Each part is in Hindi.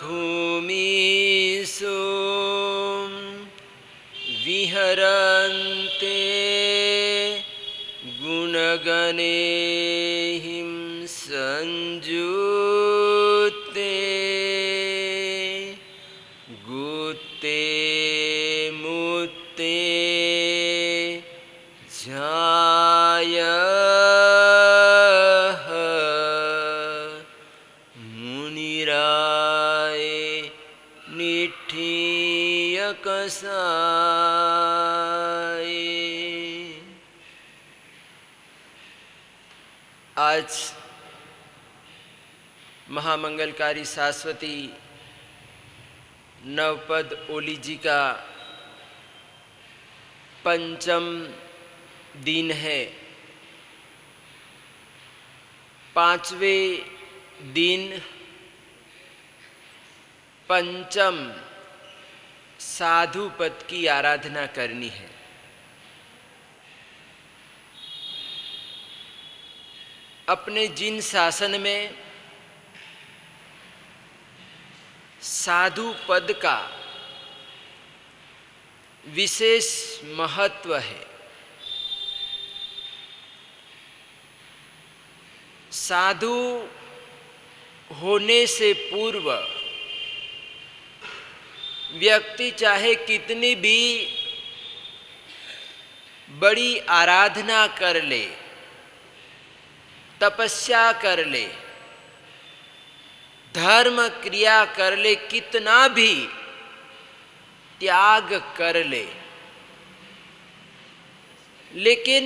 भूमिषु विहरन्ते गुणगणैः संयुते गुते मुते जायः मुनिराय निठिय कसाय। आज महामंगलकारी शाश्वती नवपद ओली जी का पंचम दिन है। पांचवें दिन पंचम साधु पद की आराधना करनी है। अपने जिन शासन में साधु पद का विशेष महत्व है, साधु होने से पूर्व व्यक्ति चाहे कितनी भी बड़ी आराधना कर ले, तपस्या कर ले, धर्म क्रिया कर ले, कितना भी त्याग कर ले, लेकिन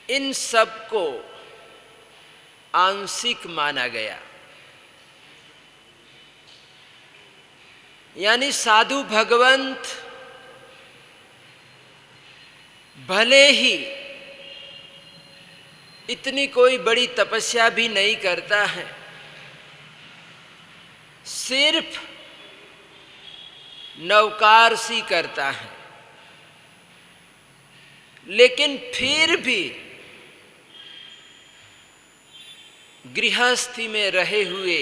इन सब को आंशिक माना गया। यानी साधु भगवंत भले ही इतनी कोई बड़ी तपस्या भी नहीं करता है, सिर्फ नवकार सी करता है, लेकिन फिर भी गृहस्थी में रहे हुए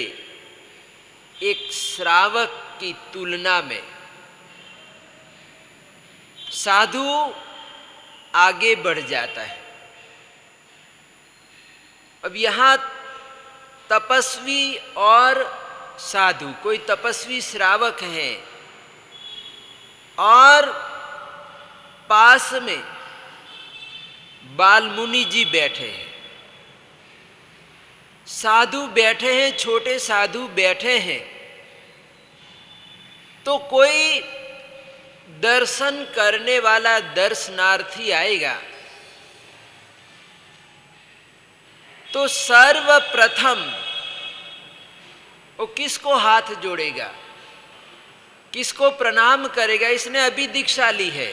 एक श्रावक की तुलना में साधु आगे बढ़ जाता है। अब यहाँ तपस्वी और साधु, कोई तपस्वी श्रावक है और पास में बालमुनि जी बैठे हैं, साधु बैठे हैं, छोटे साधु बैठे हैं, तो कोई दर्शन करने वाला दर्शनार्थी आएगा तो सर्वप्रथम वो किसको हाथ जोड़ेगा, किसको प्रणाम करेगा? इसने अभी दीक्षा ली है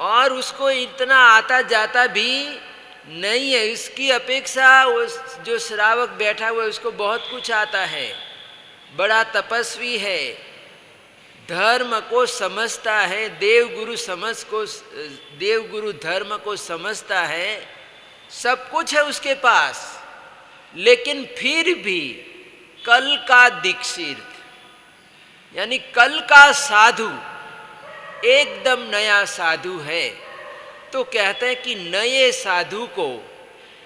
और उसको इतना आता जाता भी नहीं है। इसकी अपेक्षा वो जो श्रावक बैठा हुआ है उसको बहुत कुछ आता है, बड़ा तपस्वी है, धर्म को समझता है, देवगुरु धर्म को समझता है, सब कुछ है उसके पास, लेकिन फिर भी कल का दीक्षित यानी कल का साधु एकदम नया साधु है, तो कहते हैं कि नए साधु को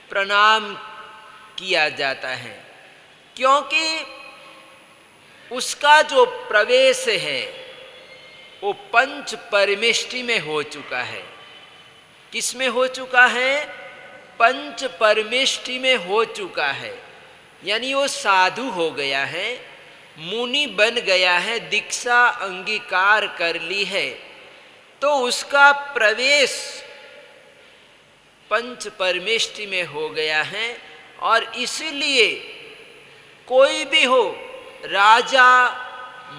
प्रणाम किया जाता है, क्योंकि उसका जो प्रवेश है वो पंच परमेष्टि में हो चुका है। किस में हो चुका है? पंच परमेष्टि में हो चुका है, यानी वो साधु हो गया है, मुनि बन गया है, दीक्षा अंगीकार कर ली है, तो उसका प्रवेश पंच परमेष्टि में हो गया है। और इसीलिए कोई भी हो, राजा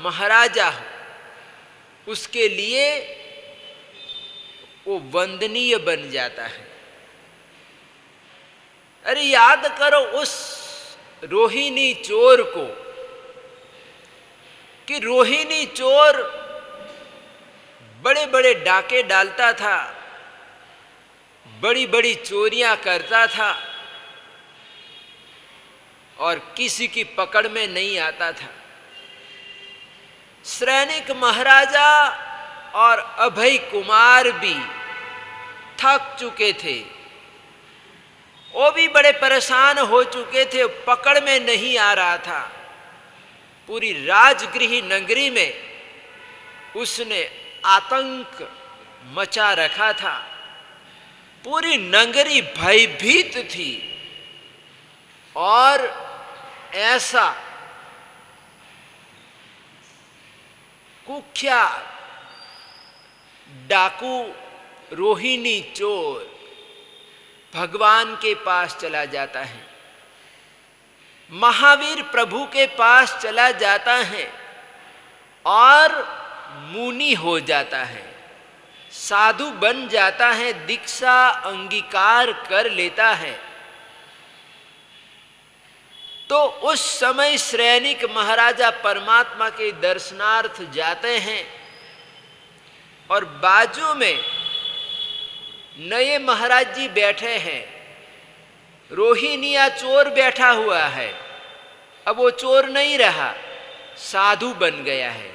महाराजा हो, उसके लिए वो वंदनीय बन जाता है। अरे याद करो उस रोहिणी चोर को, कि रोहिणी चोर बड़े बड़े डाके डालता था, बड़ी बड़ी चोरियां करता था, और किसी की पकड़ में नहीं आता था। श्रैनिक महाराजा और अभय कुमार भी थक चुके थे, वो भी बड़े परेशान हो चुके थे, पकड़ में नहीं आ रहा था। पूरी राजगृह नगरी में उसने आतंक मचा रखा था, पूरी नगरी भयभीत थी। और ऐसा कुख्यात डाकू रोहिणी चोर भगवान के पास चला जाता है, महावीर प्रभु के पास चला जाता है और मुनि हो जाता है, साधु बन जाता है, दीक्षा अंगीकार कर लेता है। तो उस समय श्रैनिक महाराजा परमात्मा के दर्शनार्थ जाते हैं और बाजू में नए महाराज जी बैठे हैं, रोहिणिया चोर बैठा हुआ है। अब वो चोर नहीं रहा, साधु बन गया है।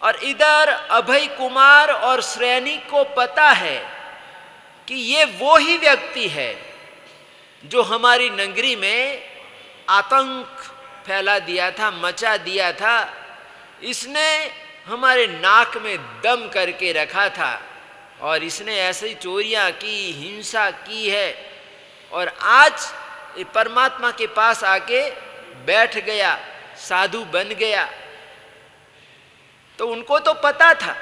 और इधर अभय कुमार और श्रैनिक को पता है कि ये वो ही व्यक्ति है जो हमारी नगरी में आतंक फैला दिया था, मचा दिया था। इसने हमारे नाक में दम करके रखा था और इसने ऐसी चोरियां की, हिंसा की है, और आज ये परमात्मा के पास आके बैठ गया, साधु बन गया। तो उनको तो पता था,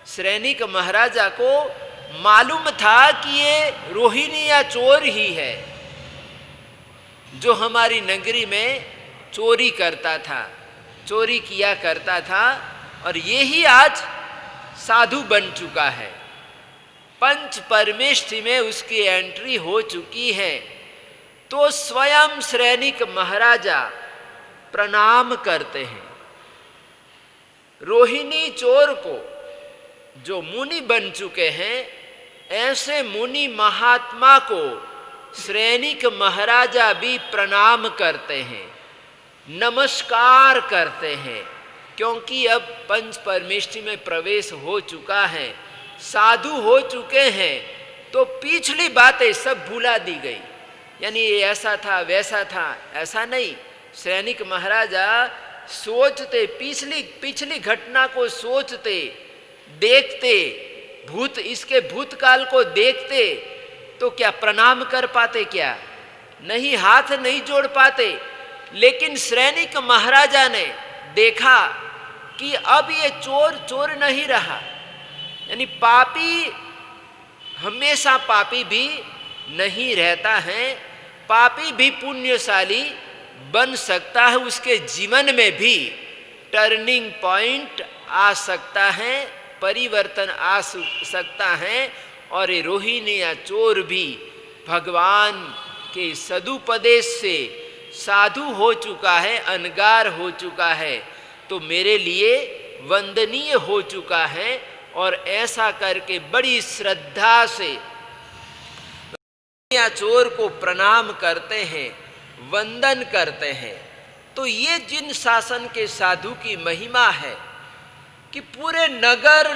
श्रैनिक महाराजा को मालूम था कि ये रोहिणी या चोर ही है जो हमारी नगरी में चोरी करता था, चोरी किया करता था, और ये ही आज साधु बन चुका है। पंच परमेष्ठि में उसकी एंट्री हो चुकी है। तो स्वयं श्रैनिक महाराजा प्रणाम करते हैं रोहिणी चोर को, जो मुनि बन चुके हैं। ऐसे मुनि महात्मा को श्रैनिक महाराजा भी प्रणाम करते हैं, नमस्कार करते हैं, क्योंकि अब पंच परमेष्ठि में प्रवेश हो चुका है, साधु हो चुके हैं। तो पिछली बातें सब भुला दी गई, यानी ये ऐसा था वैसा था, ऐसा नहीं। श्रैनिक महाराजा सोचते, पिछली घटना को सोचते, देखते, इसके भूतकाल को देखते, तो क्या प्रणाम कर पाते? क्या नहीं, हाथ नहीं जोड़ पाते। लेकिन श्रैनिक महाराजा ने देखा कि अब ये चोर चोर नहीं रहा, यानी पापी हमेशा पापी भी नहीं रहता है, पापी भी पुण्यशाली बन सकता है, उसके जीवन में भी टर्निंग पॉइंट आ सकता है, परिवर्तन आ सकता है। और ये रोहिणी या चोर भी भगवान के सदुपदेश से साधु हो चुका है, अनगार हो चुका है, तो मेरे लिए वंदनीय हो चुका है। और ऐसा करके बड़ी श्रद्धा से या चोर को प्रणाम करते हैं, वंदन करते हैं। तो ये जिन शासन के साधु की महिमा है कि पूरे नगर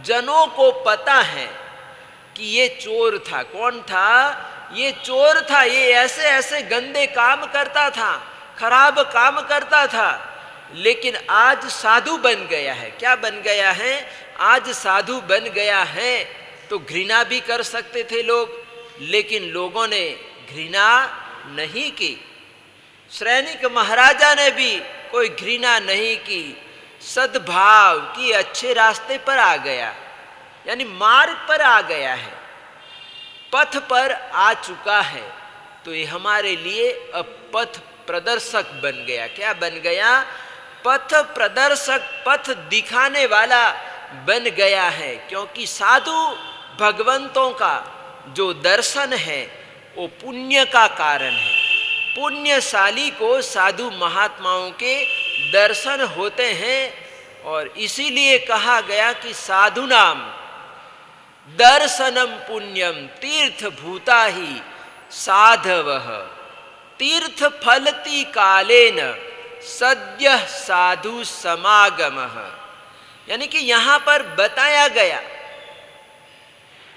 जनों को पता है कि ये चोर था। कौन था? ये चोर था, ये ऐसे ऐसे गंदे काम करता था, खराब काम करता था, लेकिन आज साधु बन गया है। क्या बन गया है? आज साधु बन गया है। तो घृणा भी कर सकते थे लोग, लेकिन लोगों ने घृणा नहीं की। श्रैनिक महाराजा ने भी कोई घृणा नहीं की, सद्भाव की, अच्छे रास्ते पर आ गया, यानी मार्ग पर आ गया है, पथ पर आ चुका है। तो ये हमारे लिए अब पथ प्रदर्शक बन गया। क्या बन गया? पथ प्रदर्शक, पथ दिखाने वाला बन गया है। क्योंकि साधु भगवंतों का जो दर्शन है वो पुण्य का कारण है। पुण्यशाली को साधु महात्माओं के दर्शन होते हैं। और इसीलिए कहा गया कि साधु नाम दर्शनम पुण्यम तीर्थ भूता ही साधवः। तीर्थ फलती कालेन सद्य साधु समागमः, यानी कि यहां पर बताया गया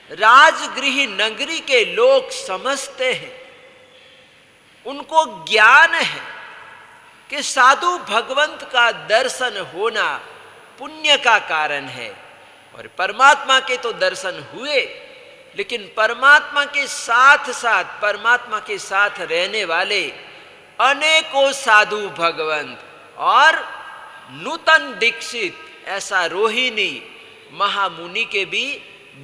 राजगृह नगरी के लोग समझते हैं, उनको ज्ञान है कि साधु भगवंत का दर्शन होना पुण्य का कारण है। और परमात्मा के तो दर्शन हुए, लेकिन परमात्मा के साथ साथ परमात्मा के साथ रहने वाले अनेकों साधु भगवंत और नूतन दीक्षित ऐसा रोहिणी महामुनि के भी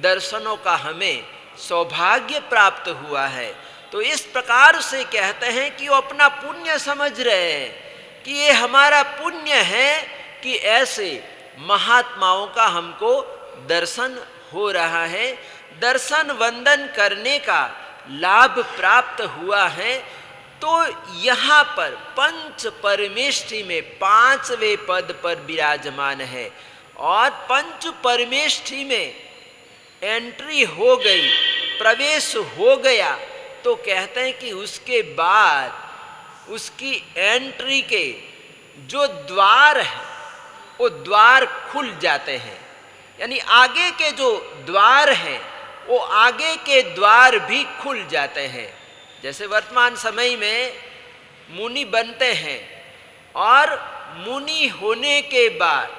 दर्शनों का हमें सौभाग्य प्राप्त हुआ है। तो इस प्रकार से कहते हैं कि वो अपना पुण्य समझ रहे हैं कि ये हमारा पुण्य है कि ऐसे महात्माओं का हमको दर्शन हो रहा है, दर्शन वंदन करने का लाभ प्राप्त हुआ है। तो यहाँ पर पंच परमेष्ठी में पांचवें पद पर विराजमान है और पंच परमेष्ठी में एंट्री हो गई, प्रवेश हो गया, तो कहते हैं कि उसके बाद उसकी एंट्री के जो द्वार है वो द्वार खुल जाते हैं, यानी आगे के जो द्वार हैं वो आगे के द्वार भी खुल जाते हैं। जैसे वर्तमान समय में मुनि बनते हैं और मुनि होने के बाद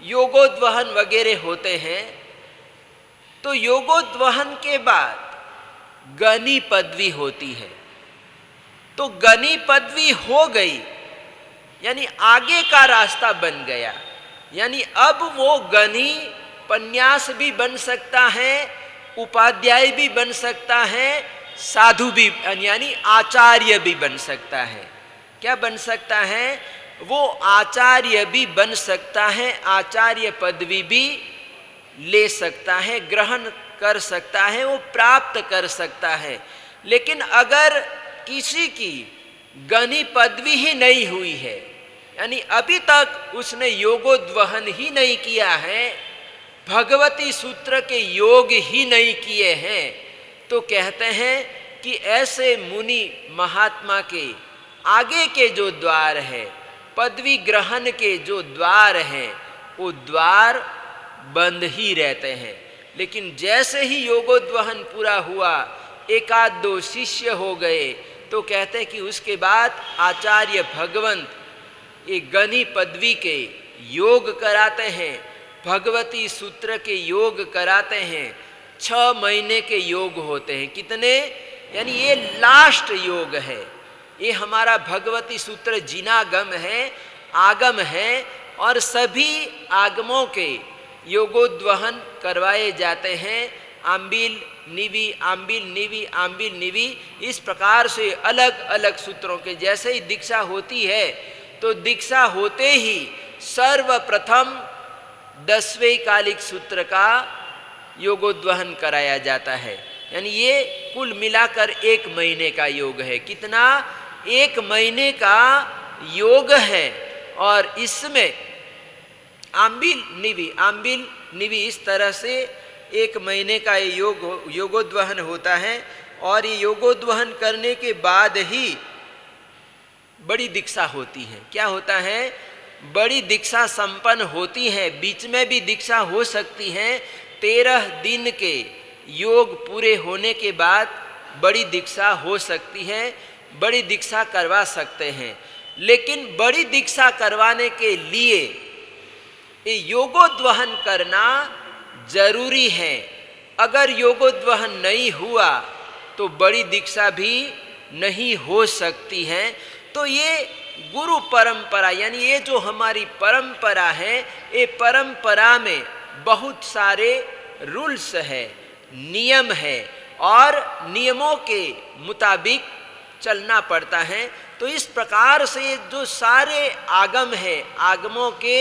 योगोद्वहन वगैरह होते हैं, तो योगोद्वहन के बाद गनी पदवी होती है। तो गनी पदवी हो गई यानी आगे का रास्ता बन गया, यानी अब वो गनी पन्यास भी बन सकता है, उपाध्याय भी बन सकता है, साधु भी यानी आचार्य भी बन सकता है। क्या बन सकता है? वो आचार्य भी बन सकता है, आचार्य पदवी भी ले सकता है, ग्रहण कर सकता है, वो प्राप्त कर सकता है। लेकिन अगर किसी की गनी पदवी ही नहीं हुई है, यानी अभी तक उसने योगोद्वहन ही नहीं किया है, भगवती सूत्र के योग ही नहीं किए हैं, तो कहते हैं कि ऐसे मुनि महात्मा के आगे के जो द्वार है, पदवी ग्रहण के जो द्वार हैं, वो द्वार बंद ही रहते हैं। लेकिन जैसे ही योगोद्वहन पूरा हुआ, एक आध दो शिष्य हो गए, तो कहते हैं कि उसके बाद आचार्य भगवंत एक गनी पदवी के योग कराते हैं, भगवती सूत्र के योग कराते हैं। 6 महीने के योग होते हैं। कितने? यानी ये लास्ट योग है, ये हमारा भगवती सूत्र जिनागम है, आगम है, और सभी आगमों के योगोद्वहन करवाए जाते हैं। आंबिल निवि, आंबिल निवि, आंबिल निवि, इस प्रकार से अलग अलग सूत्रों के जैसे ही दीक्षा होती है, तो दीक्षा होते ही सर्वप्रथम 10वें कालिक सूत्र का योगोद्वहन कराया जाता है। यानी ये कुल मिलाकर 1 महीने का योग है। कितना? 1 महीने का योग है। और इसमें आंबिल निवि इस तरह से 1 महीने का योगोद्वहन होता है। और ये योगोद्वहन करने के बाद ही बड़ी दीक्षा होती है। क्या होता है? बड़ी दीक्षा संपन्न होती है। बीच में भी दीक्षा हो सकती है। 13 दिन के योग पूरे होने के बाद बड़ी दीक्षा हो सकती है, बड़ी दीक्षा करवा सकते हैं। लेकिन बड़ी दीक्षा करवाने के लिए ये योगोद्वहन करना जरूरी है। अगर योगोद्वहन नहीं हुआ तो बड़ी दीक्षा भी नहीं हो सकती है। तो ये गुरु परंपरा, यानी ये जो हमारी परंपरा है, ये परंपरा में बहुत सारे रूल्स है, नियम है, और नियमों के मुताबिक चलना पड़ता है। तो इस प्रकार से जो सारे आगम है, आगमों के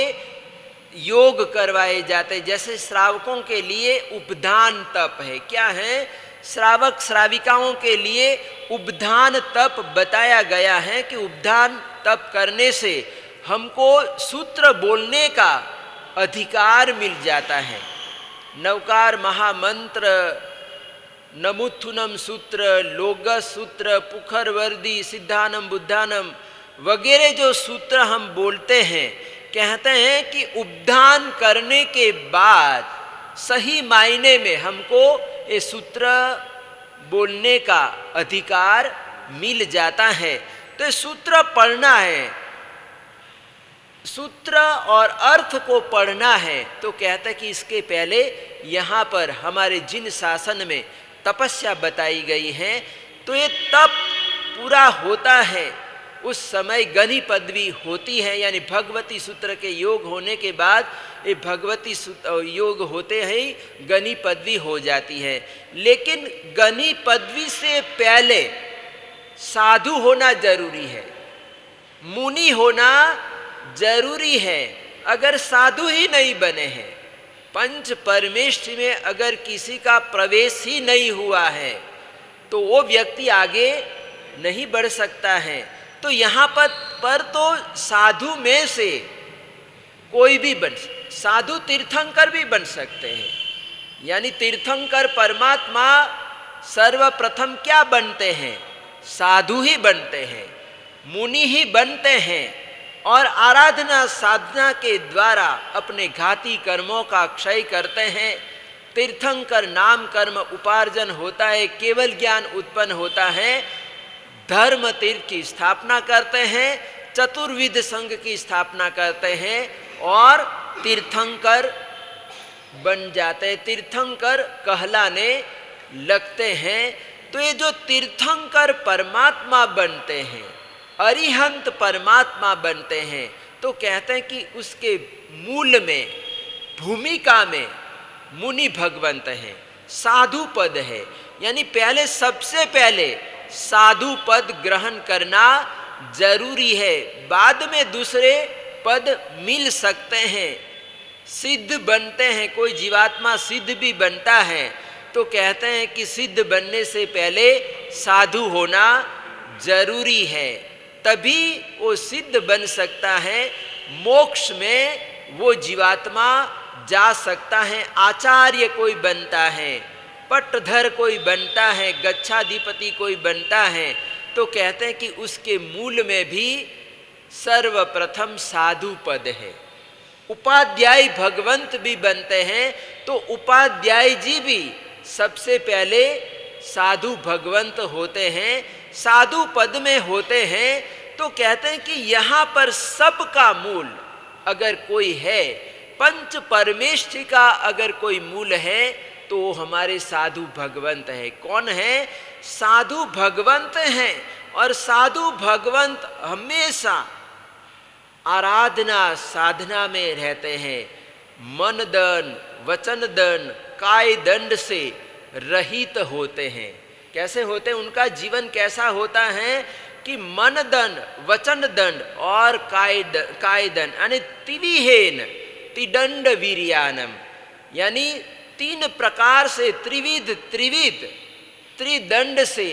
योग करवाए जाते। जैसे श्रावकों के लिए उपधान तप है। क्या है? श्रावक श्राविकाओं के लिए उपधान तप बताया गया है कि उपधान तप करने से हमको सूत्र बोलने का अधिकार मिल जाता है। नवकार महामंत्र नमुत्थुनम सूत्र, लोगस सूत्र, पुखरवर्दी, सिद्धानम, बुद्धानम वगैरह जो सूत्र हम बोलते हैं, कहते हैं कि उपधान करने के बाद सही मायने में हमको ये सूत्र बोलने का अधिकार मिल जाता है। तो ये सूत्र पढ़ना है, सूत्र और अर्थ को पढ़ना है। तो कहता है कि इसके पहले यहाँ पर हमारे जिन शासन में तपस्या बताई गई है, तो ये तप पूरा होता है उस समय गनि पदवी होती है, यानी भगवती सूत्र के योग होने के बाद ये भगवती योग होते ही गनि पदवी हो जाती है। लेकिन गनि पदवी से पहले साधु होना जरूरी है, मुनि होना जरूरी है। अगर साधु ही नहीं बने हैं, पंच परमेष्ठि में अगर किसी का प्रवेश ही नहीं हुआ है, तो वो व्यक्ति आगे नहीं बढ़ सकता है। तो यहाँ पर तो साधु में से कोई भी साधु तीर्थंकर भी बन सकते हैं। यानी तीर्थंकर परमात्मा सर्वप्रथम क्या बनते हैं? साधु ही बनते हैं, मुनि ही बनते हैं, और आराधना साधना के द्वारा अपने घाती कर्मों का क्षय करते हैं। तीर्थंकर नाम कर्म उपार्जन होता है, केवल ज्ञान उत्पन्न होता है, धर्म तीर्थ की स्थापना करते हैं, चतुर्विध संघ की स्थापना करते हैं और तीर्थंकर बन जाते हैं, तीर्थंकर कहलाने लगते हैं। तो ये जो तीर्थंकर परमात्मा बनते हैं, अरिहंत परमात्मा बनते हैं, तो कहते हैं कि उसके मूल में, भूमिका में मुनि भगवंत हैं, साधु पद है। यानी पहले, सबसे पहले साधु पद ग्रहण करना जरूरी है, बाद में दूसरे पद मिल सकते हैं, सिद्ध बनते हैं। कोई जीवात्मा सिद्ध भी बनता है, तो कहते हैं कि सिद्ध बनने से पहले साधु होना जरूरी है, तभी वो सिद्ध बन सकता है, मोक्ष में वो जीवात्मा जा सकता है। आचार्य कोई बनता है, पट्टधर कोई बनता है, गच्छाधिपति कोई बनता है, तो कहते हैं कि उसके मूल में भी सर्वप्रथम साधु पद है। उपाध्याय भगवंत भी बनते हैं, तो उपाध्याय जी भी सबसे पहले साधु भगवंत होते हैं, साधु पद में होते हैं। तो कहते हैं कि यहाँ पर सबका मूल अगर कोई है, पंच परमेष्ठि का अगर कोई मूल है, तो वो हमारे साधु भगवंत है। कौन है? साधु भगवंत हैं। और साधु भगवंत हमेशा आराधना साधना में रहते हैं, मन दंड, वचन दंड, काय दंड से रहित होते हैं। कैसे होते हैं? उनका जीवन कैसा होता है कि मन दंड, वचन दंड और काय दंड, यानी त्रिविहेन त्रिदंड वीर्यानम, यानी तीन प्रकार से त्रिविध त्रिदंड से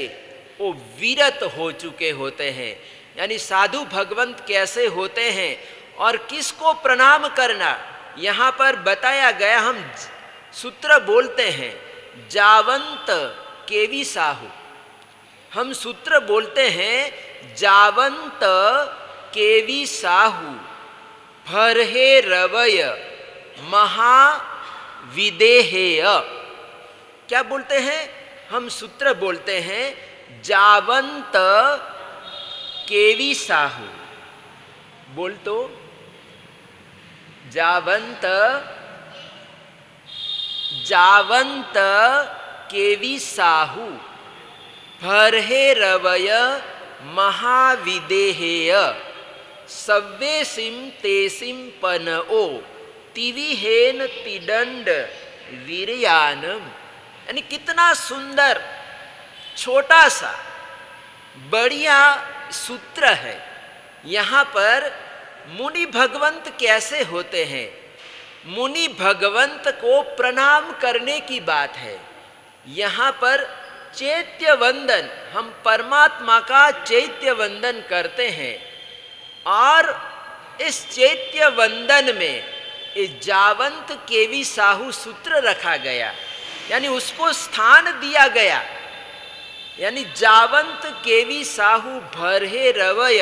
वो विरत हो चुके होते हैं। यानी साधु भगवंत कैसे होते हैं और किसको प्रणाम करना यहाँ पर बताया गया। हम सूत्र बोलते हैं जावंत केवी साहू, हम सूत्र बोलते हैं जावंत केवी साहू, भरहे रवय महाविदेहेय। क्या बोलते हैं? हम सूत्र बोलते हैं जावंत केवी साहू। बोल तो, जावंत केवी साहू, भरहे रवय महाविदेहेय, सव्वेसिम तेसिम पनओ, तिविहेन तिदंड वीर्यानम। यानी कितना सुंदर छोटा सा बढ़िया सूत्र है। यहाँ पर मुनि भगवंत कैसे होते हैं, मुनि भगवंत को प्रणाम करने की बात है। यहाँ पर चैत्य वंदन, हम परमात्मा का चैत्य वंदन करते हैं, और इस चैत्य वंदन में इस जावंत केवी साहू सूत्र रखा गया। यानी उसको स्थान दिया गया। यानी जावंत केवी साहू भरहे रवय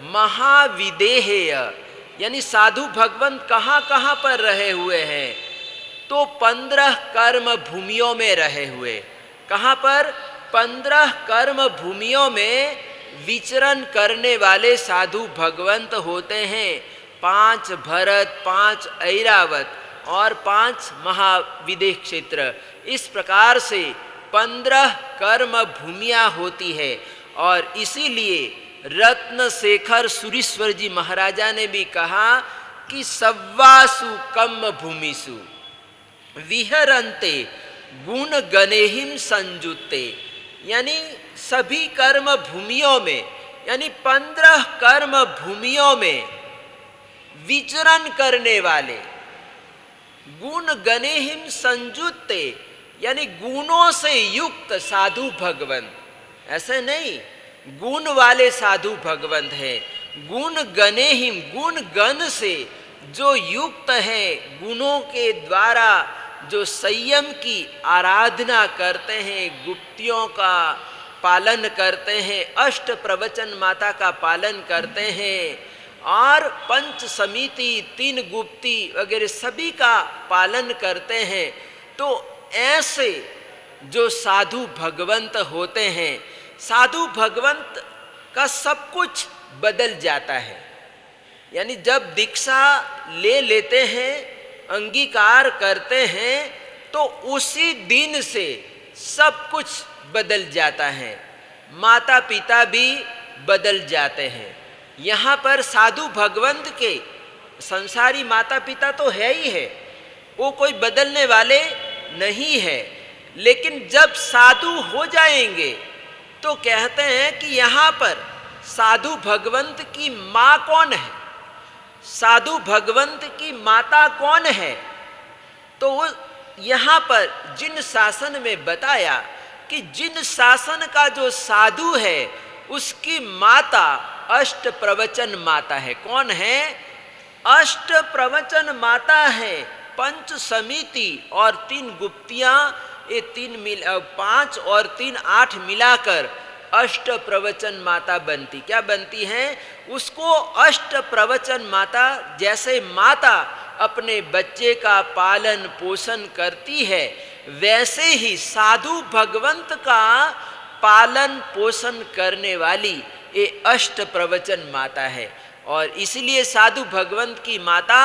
महाविदेहेय, यानी साधु भगवंत कहाँ कहाँ पर रहे हुए हैं, तो 15 कर्म भूमियों में रहे हुए। कहाँ पर? 15 कर्म भूमियों में विचरण करने वाले साधु भगवंत होते हैं। 5 भरत, 5 ऐरावत और 5 महाविदेह क्षेत्र। इस प्रकार से 15 कर्म भूमियाँ होती है। और इसीलिए रत्न शेखर सुरीश्वर जी महाराजा ने भी कहा कि सव्वासु कम भूमिसु विहरन्ते गुण गणेहिम संजुते, यानी सभी कर्म भूमियों में, यानी 15 कर्म भूमियों में विचरण करने वाले गुण गणेहिम संजुते, यानी गुणों से युक्त साधु भगवंत। ऐसे नहीं, गुण वाले साधु भगवंत है। गुण गणेहिम, गुण गण से जो युक्त है, गुणों के द्वारा जो संयम की आराधना करते हैं, गुप्तियों का पालन करते हैं, अष्ट प्रवचन माता का पालन करते हैं और पंच समिति, 3 गुप्ती वगैरह सभी का पालन करते हैं, तो ऐसे जो साधु भगवंत होते हैं, साधु भगवंत का सब कुछ बदल जाता है। यानी जब दीक्षा ले लेते हैं, अंगीकार करते हैं, तो उसी दिन से सब कुछ बदल जाता है। माता पिता भी बदल जाते हैं। यहाँ पर साधु भगवंत के संसारी माता पिता तो है ही है, वो कोई बदलने वाले नहीं है। लेकिन जब साधु हो जाएंगे तो कहते हैं कि यहाँ पर साधु भगवंत की माँ कौन है, साधु भगवंत की माता कौन है। तो वो यहाँ पर जिन शासन में बताया कि जिन शासन का जो साधु है उसकी माता अष्ट प्रवचन माता है। कौन है? अष्ट प्रवचन माता है। पंच समिति और 3 गुप्तियाँ, ये 5 और 3 8 मिलाकर अष्ट प्रवचन माता बनती। क्या बनती है? उसको अष्ट प्रवचन माता, जैसे माता अपने बच्चे का पालन पोषण करती है, वैसे ही साधु भगवंत का पालन पोषण करने वाली ये अष्ट प्रवचन माता है। और इसलिए साधु भगवंत की माता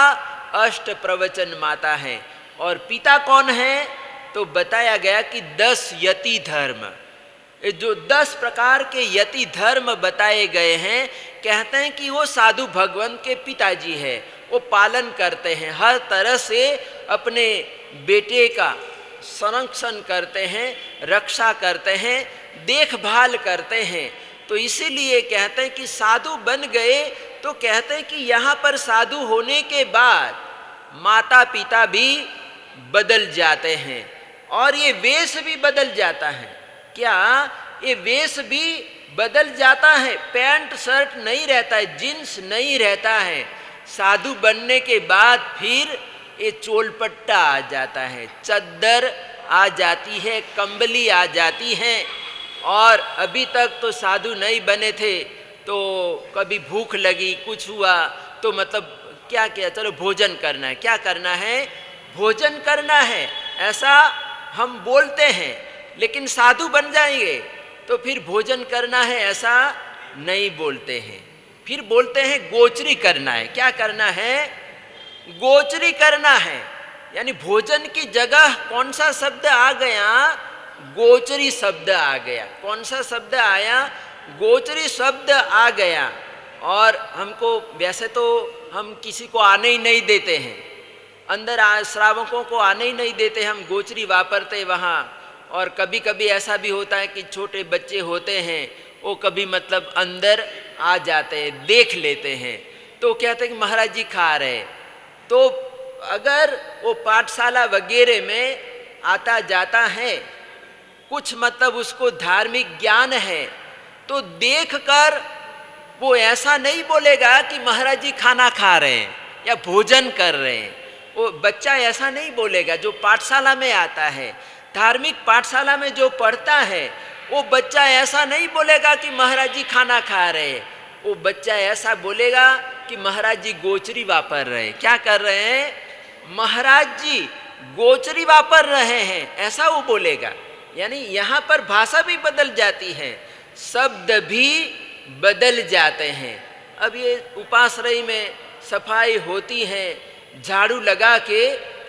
अष्ट प्रवचन माता है। और पिता कौन है? तो बताया गया कि 10 यति धर्म, जो 10 प्रकार के यति धर्म बताए गए हैं, कहते हैं कि वो साधु भगवंत के पिताजी है। वो पालन करते हैं, हर तरह से अपने बेटे का संरक्षण करते हैं, रक्षा करते हैं, देखभाल करते हैं। तो इसीलिए कहते हैं कि साधु बन गए, तो कहते हैं कि यहाँ पर साधु होने के बाद माता पिता भी बदल जाते हैं और ये वेश भी बदल जाता है। क्या? ये वेश भी बदल जाता है। पैंट शर्ट नहीं रहता है, जींस नहीं रहता है। साधु बनने के बाद फिर ये चोलपट्टा आ जाता है, चद्दर आ जाती है, कंबली आ जाती है। और अभी तक तो साधु नहीं बने थे, तो कभी भूख लगी, कुछ हुआ, तो मतलब क्या किया, चलो भोजन करना है। क्या करना है? भोजन करना है, ऐसा हम बोलते हैं। लेकिन साधु बन जाएंगे तो फिर भोजन करना है ऐसा नहीं बोलते हैं, फिर बोलते हैं गोचरी करना है। क्या करना है? गोचरी करना है। यानी भोजन की जगह कौन सा शब्द आ गया? गोचरी शब्द आ गया। कौन सा शब्द आया? गोचरी शब्द आ गया। और हमको वैसे तो हम किसी को आने ही नहीं देते हैं, अंदर श्रावकों को आने ही नहीं देते, हम गोचरी वापरते वहाँ। और कभी कभी ऐसा भी होता है कि छोटे बच्चे होते हैं, वो कभी मतलब अंदर आ जाते हैं, देख लेते हैं, तो कहते हैं कि महाराज जी खा रहे। तो अगर वो पाठशाला वगैरह में आता जाता है, कुछ मतलब उसको धार्मिक ज्ञान है, तो देखकर वो ऐसा नहीं बोलेगा कि महाराज जी खाना खा रहे हैं या भोजन कर रहे हैं। वो बच्चा ऐसा नहीं बोलेगा जो पाठशाला में आता है। धार्मिक पाठशाला में जो पढ़ता है वो बच्चा ऐसा नहीं बोलेगा कि महाराज जी खाना खा रहे, वो बच्चा ऐसा बोलेगा कि महाराज जी गोचरी वापर रहे। क्या कर रहे हैं? महाराज जी गोचरी वापर रहे हैं, ऐसा वो बोलेगा। यानी यहाँ पर भाषा भी बदल जाती है, शब्द भी बदल जाते हैं। अब ये उपाश्रय में सफाई होती है, झाड़ू लगा के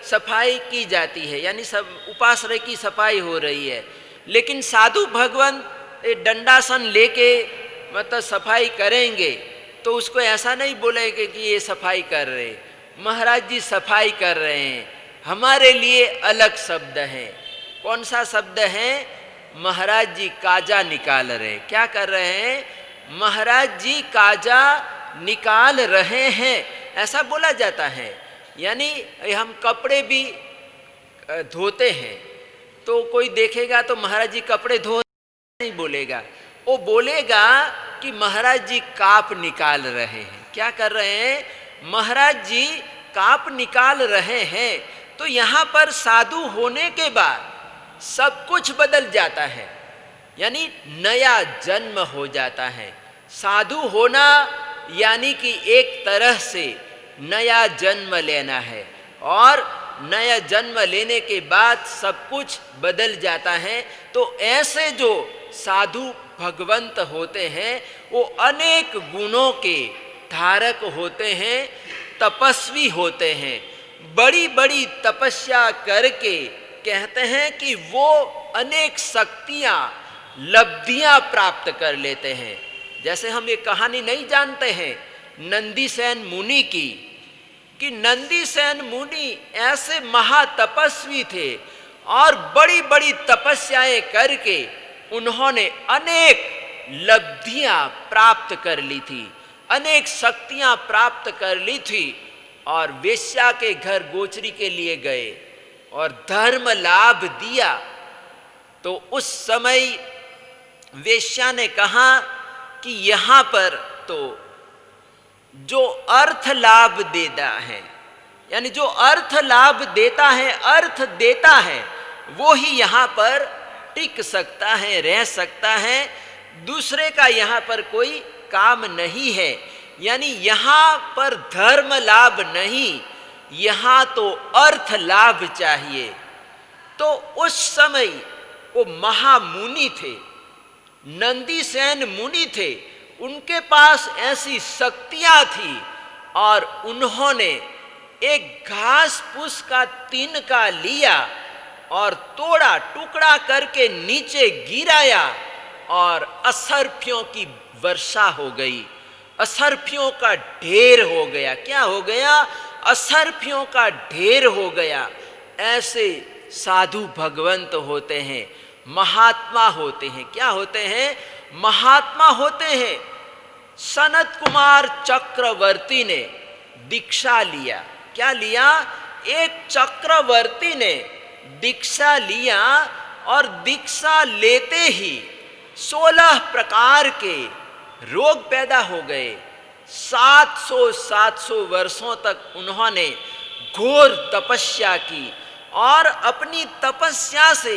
सफाई की जाती है, यानी सब उपाश्रय की सफाई हो रही है। लेकिन साधु भगवान डंडासन लेके मतलब सफाई करेंगे तो उसको ऐसा नहीं बोलेंगे कि ये सफाई कर रहे, महाराज जी सफाई कर रहे हैं। हमारे लिए अलग शब्द है। कौन सा शब्द है? महाराज जी काजा निकाल रहे। क्या कर रहे हैं? महाराज जी काजा निकाल रहे हैं, ऐसा बोला जाता है। यानी हम कपड़े भी धोते हैं तो कोई देखेगा तो महाराज जी कपड़े धो नहीं बोलेगा, वो बोलेगा कि महाराज जी काप निकाल रहे हैं। क्या कर रहे हैं? महाराज जी काप निकाल रहे हैं। तो यहाँ पर साधु होने के बाद सब कुछ बदल जाता है, यानी नया जन्म हो जाता है। साधु होना यानी कि एक तरह से नया जन्म लेना है, और नया जन्म लेने के बाद सब कुछ बदल जाता है। तो ऐसे जो साधु भगवंत होते हैं वो अनेक गुणों के धारक होते हैं, तपस्वी होते हैं, बड़ी बड़ी तपस्या करके कहते हैं कि वो अनेक शक्तियां लब्धियां प्राप्त कर लेते हैं। जैसे हम ये कहानी नहीं जानते हैं नंदीसेन मुनि की, कि नंदीसेन मुनि ऐसे महातपस्वी थे और बड़ी बड़ी तपस्याएं करके उन्होंने अनेक लब्धियां प्राप्त कर ली थी, अनेक शक्तियां प्राप्त कर ली थी, और वेश्या के घर गोचरी के लिए गए और धर्म लाभ दिया। तो उस समय वेश्या ने कहा कि यहाँ पर तो जो अर्थ लाभ देता है, यानी जो अर्थ लाभ देता है, अर्थ देता है, वो ही यहाँ पर टिक सकता है, रह सकता है। दूसरे का यहाँ पर कोई काम नहीं है। यानी यहाँ पर धर्म लाभ नहीं, यहाँ तो अर्थ लाभ चाहिए। तो उस समय वो महामुनि थे, नंदीसेन मुनि थे, उनके पास ऐसी शक्तियां थी और उन्होंने एक घास फूस का तिनका लिया और तोड़ा, टुकड़ा करके नीचे गिराया और असरफियों की वर्षा हो गई, असरफियों का ढेर हो गया। क्या हो गया? असरफियों का ढेर हो गया। ऐसे साधु भगवंत होते हैं, महात्मा होते हैं। क्या होते हैं? महात्मा होते हैं। सनत कुमार चक्रवर्ती ने दीक्षा लिया। क्या लिया? एक चक्रवर्ती ने दीक्षा लिया और दीक्षा लेते ही 16 प्रकार के रोग पैदा हो गए। 700 वर्षों तक उन्होंने घोर तपस्या की और अपनी तपस्या से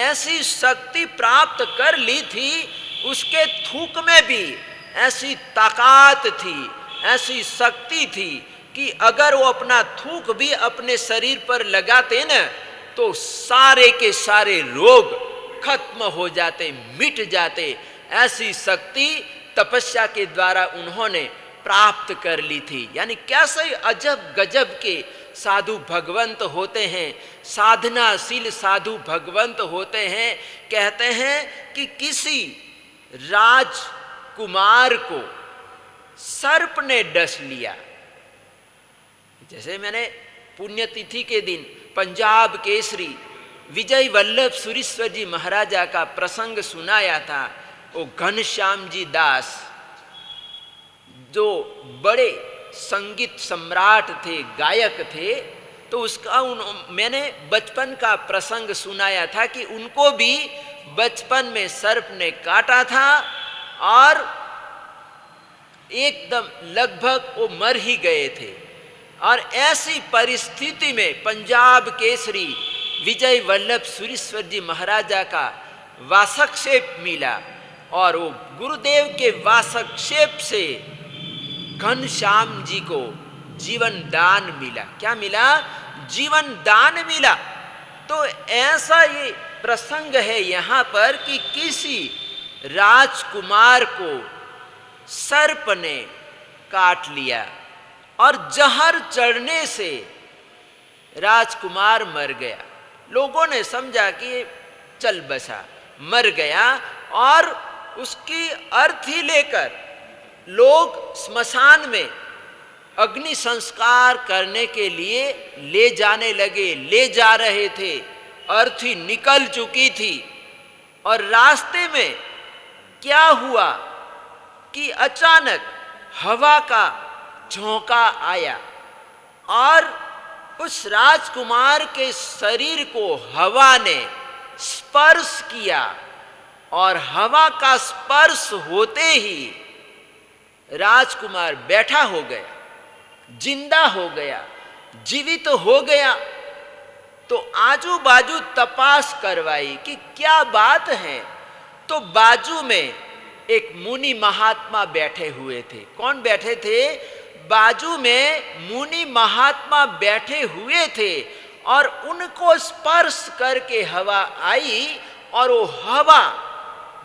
ऐसी शक्ति प्राप्त कर ली थी, उसके थूक में भी ऐसी ताकत थी, ऐसी शक्ति थी कि अगर वो अपना थूक भी अपने शरीर पर लगाते न तो सारे के सारे रोग खत्म हो जाते, मिट जाते। ऐसी शक्ति तपस्या के द्वारा उन्होंने प्राप्त कर ली थी। यानी कैसे अजब गजब के साधु भगवंत होते हैं, साधनाशील साधु भगवंत होते हैं। कहते हैं कि किसी राजकुमार को सर्प ने डस लिया। जैसे मैंने पुण्यतिथि के दिन पंजाब केसरी विजय वल्लभ सुरीश्वर जी महाराजा का प्रसंग सुनाया था। वो घनश्याम जी दास जो बड़े संगीत सम्राट थे, गायक थे, तो उसका मैंने बचपन का प्रसंग सुनाया था कि उनको भी बचपन में सर्प ने काटा था और एकदम लगभग वो मर ही गए थे। और ऐसी परिस्थिति में पंजाब केसरी विजय वल्लभ सुरेश्वर जी महाराजा का वासक्षेप मिला और वो गुरुदेव के वासक्षेप से घनश्याम जी को जीवन दान मिला। क्या मिला? जीवन दान मिला। तो ऐसा ये प्रसंग है यहाँ पर कि किसी राजकुमार को सर्प ने काट लिया और जहर चढ़ने से राजकुमार मर गया। लोगों ने समझा कि चल बसा, मर गया, और उसकी अर्थी लेकर लोग स्मशान में अग्नि संस्कार करने के लिए ले जाने लगे। ले जा रहे थे, अर्थी निकल चुकी थी, और रास्ते में क्या हुआ कि अचानक हवा का झोंका आया और उस राजकुमार के शरीर को हवा ने स्पर्श किया, और हवा का स्पर्श होते ही राजकुमार बैठा हो गया, जिंदा हो गया, जीवित हो गया। तो आजू बाजू तपास करवाई कि क्या बात है। तो बाजू में एक मुनि महात्मा बैठे हुए थे। कौन बैठे थे? बाजू में मुनि महात्मा बैठे हुए थे, और उनको स्पर्श करके हवा आई और वो हवा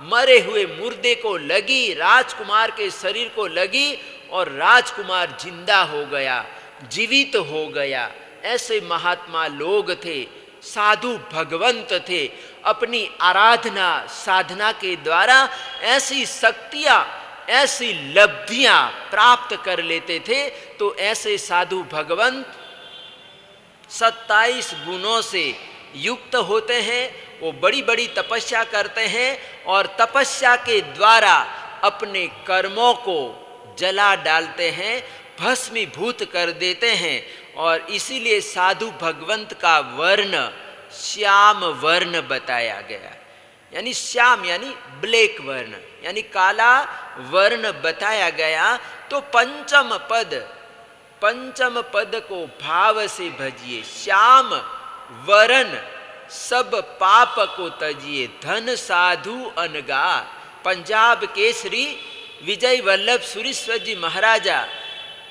मरे हुए मुर्दे को लगी, राजकुमार के शरीर को लगी, और राजकुमार जिंदा हो गया, जीवित हो गया। ऐसे महात्मा लोग थे, साधु भगवंत थे। अपनी आराधना साधना के द्वारा ऐसी शक्तियां, ऐसी लब्धियां प्राप्त कर लेते थे। तो ऐसे साधु भगवंत 27 गुणों से युक्त होते हैं। वो बड़ी बड़ी तपस्या करते हैं और तपस्या के द्वारा अपने कर्मों को जला डालते हैं, भस्मीभूत कर देते हैं। और इसीलिए साधु भगवंत का वर्ण श्याम वर्ण बताया गया। यानी श्याम यानी ब्लैक वर्ण, यानी काला वर्ण बताया गया। तो पंचम पद को भाव से भजिए, श्याम वरण सब पाप को तजिए, धन साधु अनगार। पंजाब के श्री विजय वल्लभ सुरेश्वर जी महाराजा,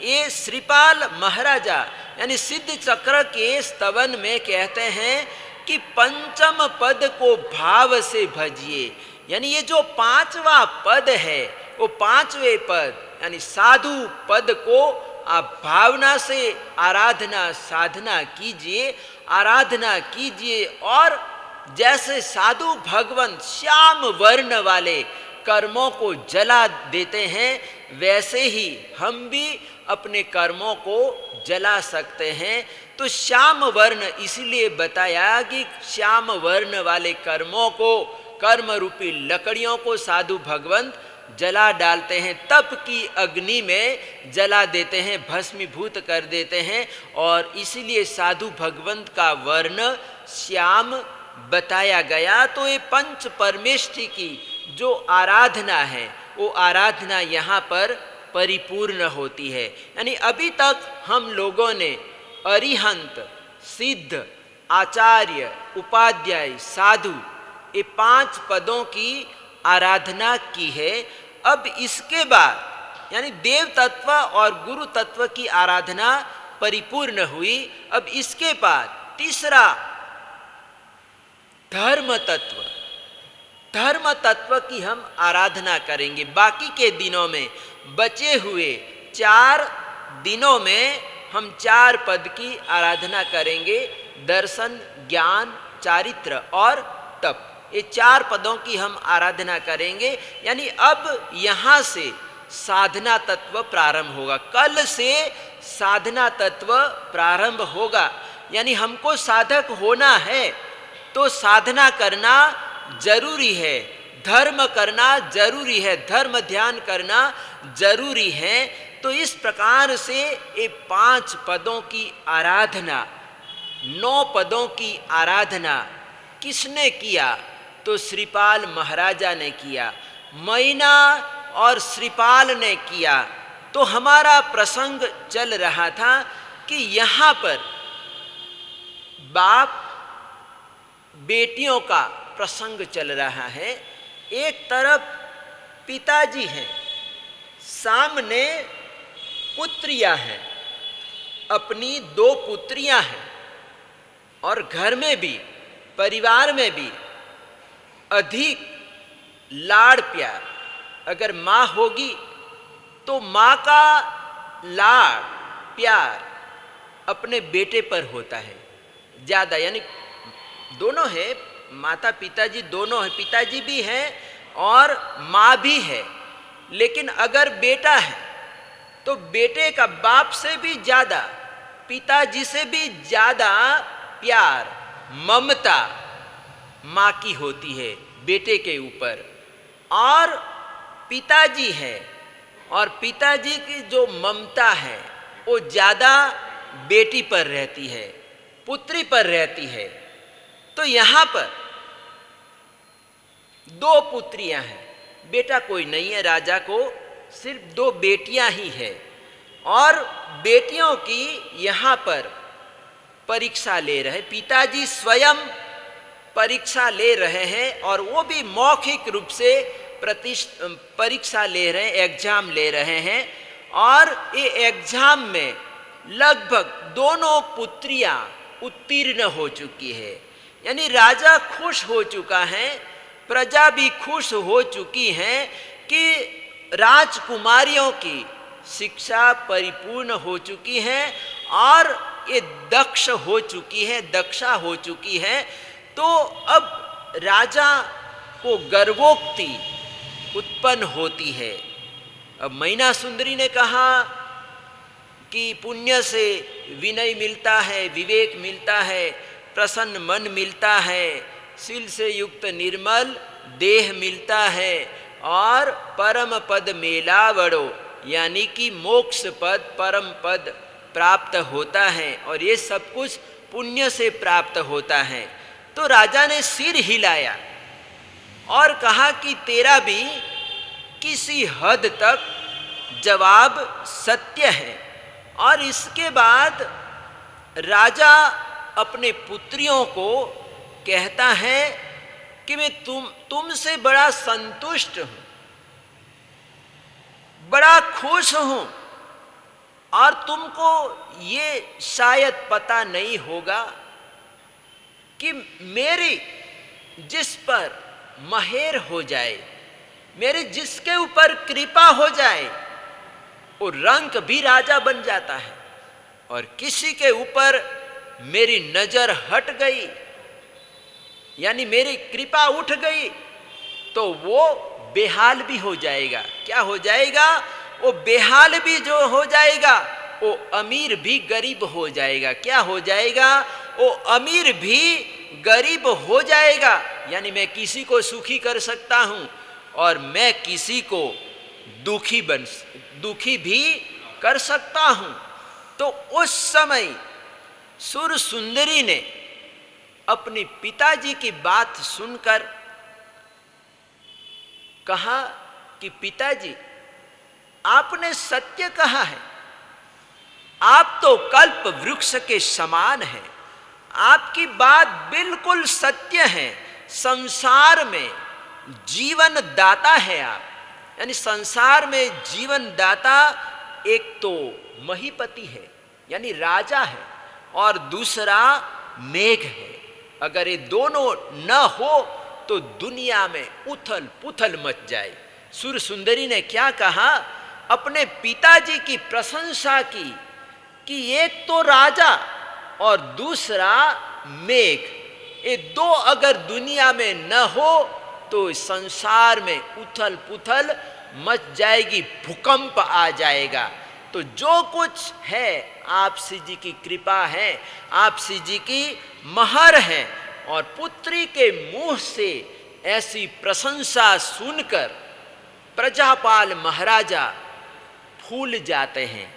ये श्रीपाल महाराजा यानी सिद्ध चक्र के स्तवन में कहते हैं कि पंचम पद को भाव से भजिए। यानी ये जो पांचवा पद है, वो पांचवे पद यानी साधु पद को आप भावना से आराधना साधना कीजिए, आराधना कीजिए। और जैसे साधु भगवंत श्याम वर्ण वाले कर्मों को जला देते हैं, वैसे ही हम भी अपने कर्मों को जला सकते हैं। तो श्याम वर्ण इसलिए बताया कि श्याम वर्ण वाले कर्मों को, कर्म रूपी लकड़ियों को साधु भगवंत जला डालते हैं, तप की अग्नि में जला देते हैं, भस्मीभूत कर देते हैं। और इसीलिए साधु भगवंत का वर्ण श्याम बताया गया। तो ये पंच परमेष्टि की जो आराधना है, वो आराधना यहाँ पर परिपूर्ण होती है। यानी अभी तक हम लोगों ने अरिहंत, सिद्ध, आचार्य, उपाध्याय, साधु, ये 5 पदों की आराधना की है। अब इसके बाद यानी देव तत्व और गुरु तत्व की आराधना परिपूर्ण हुई। अब इसके बाद तीसरा धर्म तत्व, धर्म तत्व की हम आराधना करेंगे। बाकी के दिनों में, बचे हुए 4 दिनों में हम 4 पद की आराधना करेंगे। दर्शन, ज्ञान, चारित्र और तप, ये 4 पदों की हम आराधना करेंगे। यानी अब यहाँ से साधना तत्व प्रारंभ होगा। कल से साधना तत्व प्रारंभ होगा। यानी हमको साधक होना है तो साधना करना जरूरी है, धर्म करना जरूरी है, धर्म ध्यान करना जरूरी है। तो इस प्रकार से ये 5 पदों की आराधना, 9 पदों की आराधना किसने किया? तो श्रीपाल महाराजा ने किया, मैना और श्रीपाल ने किया। तो हमारा प्रसंग चल रहा था कि यहाँ पर बाप बेटियों का प्रसंग चल रहा है। एक तरफ पिताजी हैं, सामने पुत्रियां हैं, अपनी 2 पुत्रियां हैं, और घर में भी, परिवार में भी अधिक लाड़ प्यार। अगर माँ होगी तो माँ का लाड़ प्यार अपने बेटे पर होता है ज़्यादा, यानी दोनों है, माता पिताजी दोनों है, पिताजी भी हैं और माँ भी है। लेकिन अगर बेटा है तो बेटे का बाप से भी ज़्यादा, पिताजी से भी ज़्यादा प्यार, ममता माँ की होती है बेटे के ऊपर। और पिताजी है, और पिताजी की जो ममता है वो ज़्यादा बेटी पर रहती है, पुत्री पर रहती है। तो यहाँ पर 2 पुत्रियां हैं, बेटा कोई नहीं है राजा को, सिर्फ 2 बेटियां ही है। और बेटियों की यहाँ पर परीक्षा ले रहे, पिताजी स्वयं परीक्षा ले रहे हैं, और वो भी मौखिक रूप से परीक्षा ले रहे हैं, एग्जाम ले रहे हैं। और ये एग्जाम में लगभग दोनों पुत्रियां उत्तीर्ण हो चुकी है, यानी राजा खुश हो चुका है, प्रजा भी खुश हो चुकी है कि राजकुमारियों की शिक्षा परिपूर्ण हो चुकी है और ये दक्ष हो चुकी है, दक्षा हो चुकी है। तो अब राजा को गर्वोक्ति उत्पन्न होती है। अब मैना सुंदरी ने कहा कि पुण्य से विनय मिलता है, विवेक मिलता है, प्रसन्न मन मिलता है, शील से युक्त निर्मल देह मिलता है, और परम पद मेलावड़ो, यानी कि मोक्ष पद, परम पद प्राप्त होता है, और ये सब कुछ पुण्य से प्राप्त होता है। तो राजा ने सिर हिलाया और कहा कि तेरा भी किसी हद तक जवाब सत्य है। और इसके बाद राजा अपने पुत्रियों को कहता है कि मैं तुमसे बड़ा संतुष्ट हूँ, बड़ा खुश हूँ, और तुमको ये शायद पता नहीं होगा कि मेरी जिस पर महेर हो जाए, मेरी जिसके ऊपर कृपा हो जाए, वो रंक भी राजा बन जाता है। और किसी के ऊपर मेरी नजर हट गई, यानी मेरी कृपा उठ गई, तो वो बेहाल भी हो जाएगा। क्या हो जाएगा? वो बेहाल भी जो हो जाएगा, वो अमीर भी गरीब हो जाएगा। क्या हो जाएगा? वो अमीर भी गरीब हो जाएगा। यानी मैं किसी को सुखी कर सकता हूँ और मैं किसी को दुखी भी कर सकता हूँ। तो उस समय सुर सुंदरी ने अपने पिताजी की बात सुनकर कहा कि पिताजी, आपने सत्य कहा है, आप तो कल्प वृक्ष के समान हैं, आपकी बात बिल्कुल सत्य है। संसार में जीवन दाता है आप, यानी संसार में जीवन दाता एक तो महीपति है, यानी राजा है, और दूसरा मेघ है। अगर ये दोनों न हो तो दुनिया में उथल पुथल मच जाए। सुर सुंदरी ने क्या कहा? अपने पिताजी की प्रशंसा की कि एक तो राजा और दूसरा मेघ, ये 2 अगर दुनिया में न हो तो संसार में उथल पुथल मच जाएगी, भूकंप आ जाएगा। तो जो कुछ है आप श्री जी की कृपा है, आप श्री जी की महर है, और पुत्री के मुंह से ऐसी प्रशंसा सुनकर प्रजापाल महाराजा फूल जाते हैं,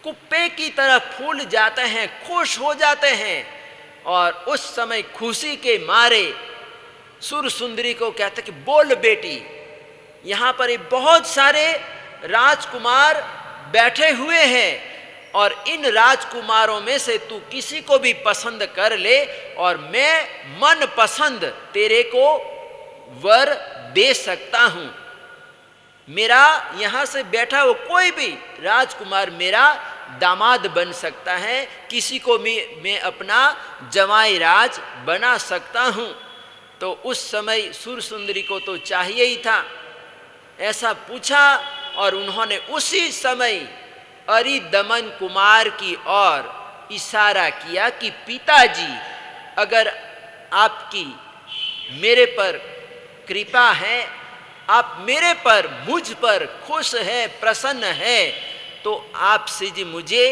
कुप्पे की तरह फूल जाते हैं, खुश हो जाते हैं। और उस समय खुशी के मारे सुर सुंदरी को कहते कि बोल बेटी, यहाँ पर बहुत सारे राजकुमार बैठे हुए हैं, और इन राजकुमारों में से तू किसी को भी पसंद कर ले और मैं मन पसंद तेरे को वर दे सकता हूं। मेरा यहां से बैठा हो कोई भी राजकुमार मेरा दामाद बन सकता है, किसी को मैं अपना जमाई राज बना सकता हूं। तो उस समय सुरसुंदरी को तो चाहिए ही था, ऐसा पूछा और उन्होंने उसी समय अरिदमन कुमार की ओर इशारा किया कि पिताजी, अगर आपकी मेरे पर कृपा है, आप मेरे पर मुझ पर खुश है, प्रसन्न है, तो आप जी मुझे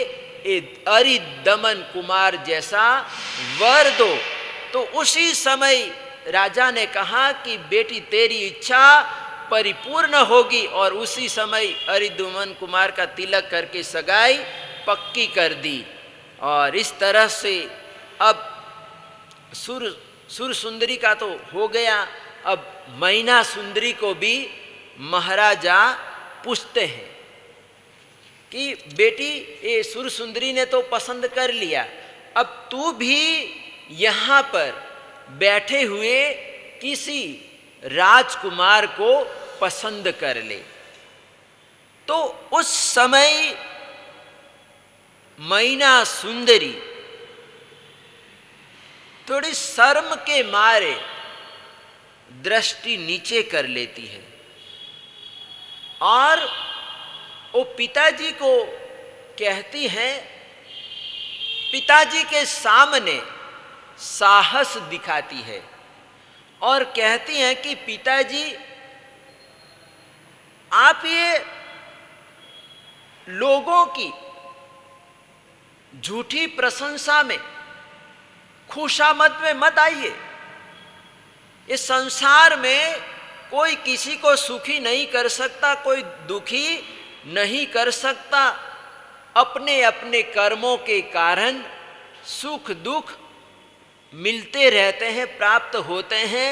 अरिदमन कुमार जैसा वर दो। तो उसी समय राजा ने कहा कि बेटी तेरी इच्छा परिपूर्ण होगी, और उसी समय अरिदमन कुमार का तिलक करके सगाई पक्की कर दी। और इस तरह से अब सुरसुंदरी का तो हो गया, अब मैना सुंदरी को भी महाराजा पूछते हैं कि बेटी ये सुरसुंदरी ने तो पसंद कर लिया, अब तू भी यहाँ पर बैठे हुए किसी राजकुमार को पसंद कर ले। तो उस समय मैना सुंदरी थोड़ी शर्म के मारे दृष्टि नीचे कर लेती है और वो पिताजी को कहती है, पिताजी के सामने साहस दिखाती है और कहती हैं कि पिताजी आप ये लोगों की झूठी प्रशंसा में, खुशामद में मत आइए। इस संसार में कोई किसी को सुखी नहीं कर सकता, कोई दुखी नहीं कर सकता। अपने अपने कर्मों के कारण सुख दुख मिलते रहते हैं, प्राप्त होते हैं।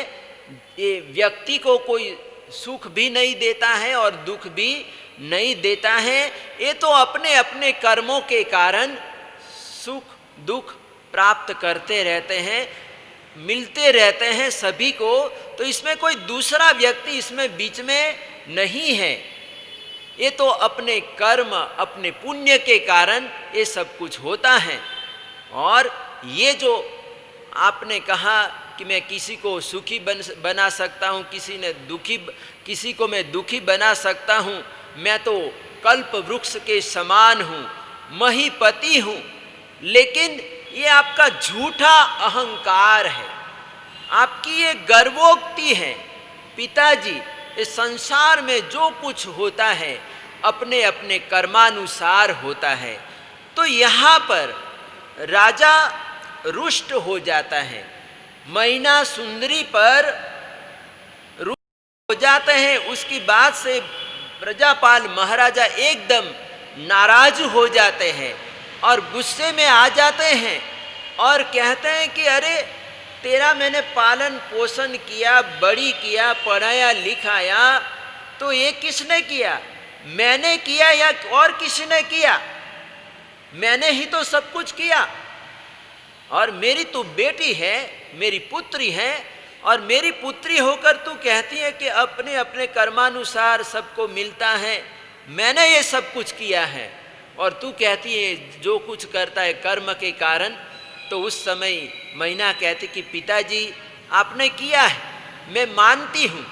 ये व्यक्ति को कोई सुख भी नहीं देता है और दुख भी नहीं देता है। ये तो अपने अपने कर्मों के कारण सुख दुख प्राप्त करते रहते हैं, मिलते रहते हैं सभी को। तो इसमें कोई दूसरा व्यक्ति इसमें बीच में नहीं है। ये तो अपने कर्म, अपने पुण्य के कारण ये सब कुछ होता है। और ये जो आपने कहा कि मैं किसी को सुखी बना सकता हूँ, किसी को मैं दुखी बना सकता हूँ, मैं तो कल्प वृक्ष के समान हूँ, महीपति हूँ। लेकिन ये आपका झूठा अहंकार है, आपकी ये गर्वोक्ति है। पिताजी, इस संसार में जो कुछ होता है अपने अपने कर्मानुसार होता है। तो यहाँ पर राजा रुष्ट हो जाता है, मैना सुंदरी पर रुष्ट हो जाते हैं। उसकी बात से प्रजापाल महाराजा एकदम नाराज हो जाते हैं और गुस्से में आ जाते हैं और कहते हैं कि अरे तेरा मैंने पालन पोषण किया, बड़ी किया, पढ़ाया लिखाया, तो ये किसने किया? मैंने किया या और किसी ने किया? मैंने ही तो सब कुछ किया। और मेरी तू बेटी है, मेरी पुत्री है, और मेरी पुत्री होकर तू कहती है कि अपने अपने कर्मानुसार सबको मिलता है, मैंने ये सब कुछ किया है, और तू कहती है जो कुछ करता है कर्म के कारण। तो उस समय मैना कहती कि पिताजी आपने किया है, मैं मानती हूँ,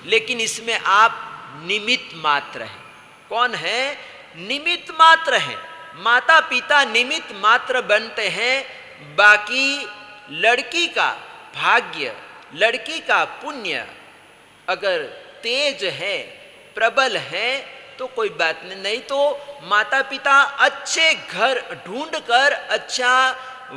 लेकिन इसमें आप निमित्त मात्र हैं। कौन है? निमित्त मात्र हैं। माता पिता निमित्त मात्र बनते हैं, बाकी लड़की का भाग्य, लड़की का पुण्य अगर तेज है, प्रबल है, तो कोई बात नहीं। तो माता पिता अच्छे घर ढूंढकर अच्छा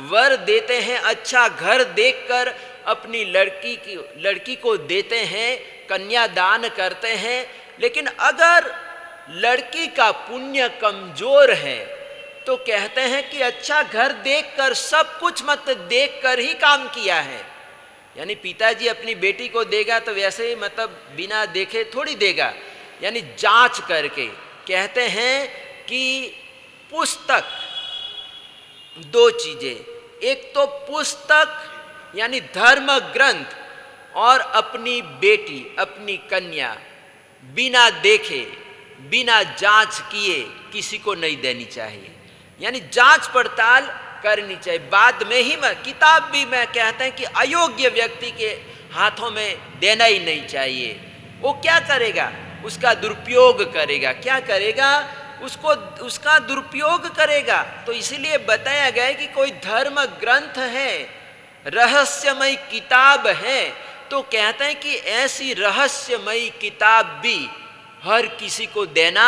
वर देते हैं, अच्छा घर देखकर अपनी लड़की को देते हैं, कन्यादान करते हैं। लेकिन अगर लड़की का पुण्य कमजोर है तो कहते हैं कि अच्छा घर देखकर, सब कुछ मत देखकर ही काम किया है। यानी पिताजी अपनी बेटी को देगा तो वैसे ही मतलब बिना देखे थोड़ी देगा, यानी जांच करके। कहते हैं कि पुस्तक दो चीजें, एक तो पुस्तक यानी धर्म ग्रंथ, और अपनी बेटी, अपनी कन्या बिना देखे, बिना जांच किए किसी को नहीं देनी चाहिए। यानी जांच पड़ताल करनी चाहिए, बाद में ही। किताब भी मैं कहते हैं कि अयोग्य व्यक्ति के हाथों में देना ही नहीं चाहिए। वो क्या करेगा? उसका दुरुपयोग करेगा। क्या करेगा? उसका दुरुपयोग करेगा। तो इसीलिए बताया गया है कि कोई धर्म ग्रंथ है, रहस्यमयी किताब है, तो कहते हैं कि ऐसी रहस्यमयी किताब भी हर किसी को देना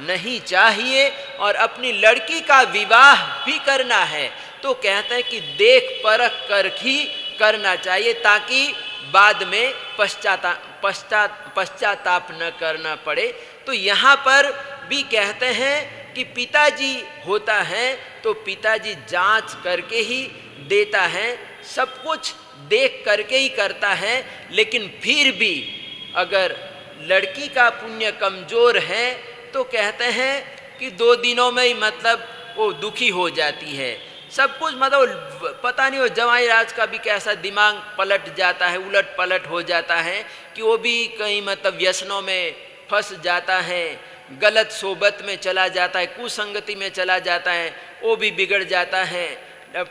नहीं चाहिए। और अपनी लड़की का विवाह भी करना है तो कहते हैं कि देख परख कर ही करना चाहिए, ताकि बाद में पश्चाताप न करना पड़े। तो यहाँ पर भी कहते हैं कि पिताजी होता है तो पिताजी जांच करके ही देता है, सब कुछ देख करके ही करता है। लेकिन फिर भी अगर लड़की का पुण्य कमजोर है तो कहते हैं कि 2 दिनों में ही मतलब वो दुखी हो जाती है। सब कुछ मतलब पता नहीं, वो जमाई राज का भी कैसा दिमाग पलट जाता है, उलट पलट हो जाता है कि वो भी कहीं मतलब व्यसनों में फंस जाता है, गलत सोबत में चला जाता है, कुसंगति में चला जाता है, वो भी बिगड़ जाता है।